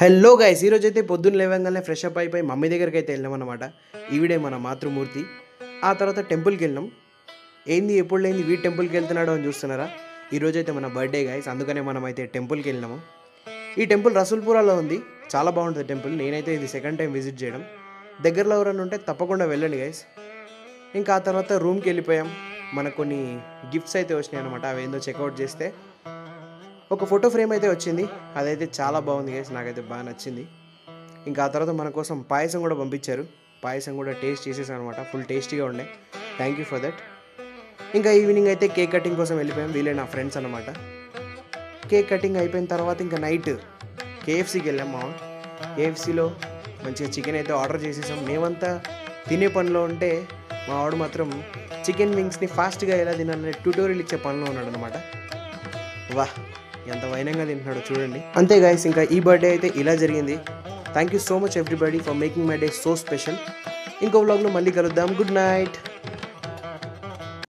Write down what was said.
Hello guys, ఈరోజు అయితే పొద్దున్న లేవగానే ఫ్రెష్ అప్ అయిపోయి మమ్మీ దగ్గరికి అయితే వెళ్ళాం అనమాట. ఈవిడే మన మాతృమూర్తి. ఆ తర్వాత టెంపుల్కి వెళ్ళినాం. ఏంది ఎప్పుడు లేని వీడి టెంపుల్కి వెళ్తున్నాడు అని చూస్తున్నారా? ఈరోజు అయితే మన బర్త్డే గైస్, అందుకనే మనం అయితే టెంపుల్కి వెళ్ళినాము. ఈ టెంపుల్ రసూల్పురాలో ఉంది. చాలా బాగుంటుంది టెంపుల్. నేనైతే ఇది సెకండ్ టైం విజిట్ చేయడం. దగ్గరలో ఎవరైనా ఉంటే తప్పకుండా వెళ్ళండి గైస్. ఇంకా ఆ తర్వాత రూమ్కి వెళ్ళిపోయాం. మనకు కొన్ని గిఫ్ట్స్ అయితే వచ్చినాయి అనమాట. అవి ఏందో చెక్అవుట్ చేస్తే ఒక ఫోటో ఫ్రేమ్ అయితే వచ్చింది. అదైతే చాలా బాగుంది గైస్, నాకైతే బాగా నచ్చింది. ఇంకా ఆ తర్వాత మన కోసం పాయసం కూడా పంపించారు. పాయసం కూడా టేస్ట్ చేసేసాం అనమాట. ఫుల్ టేస్టీగా ఉండే. Thank you for that. ఇంకా ఈవినింగ్ అయితే కేక్ కటింగ్ కోసం వెళ్ళిపోయాం. వీళ్ళే నా ఫ్రెండ్స్ అనమాట. కేక్ కటింగ్ అయిపోయిన తర్వాత ఇంకా నైట్ కేఎఫ్సీకి వెళ్ళాం. కేఎఫ్సీలో మంచిగా చికెన్ అయితే ఆర్డర్ చేసేసాం. మేమంతా తినే పనిలో ఉంటే మా వాడు మాత్రం చికెన్ వింగ్స్ని ఫాస్ట్గా ఎలా తినాలనే ట్యూటోరియల్ ఇచ్చే పనిలో ఉన్నాడు అనమాట. వాహ్, ఎంత వైనంగా తింటున్నాడో చూడండి. అంతే గైస్, ఇంకా ఈ బర్త్డే అయితే ఇలా జరిగింది. Thank you so much everybody for making my day so special. ఇంకో వ్లాగ్లో మళ్ళీ కలుద్దాం. Good night.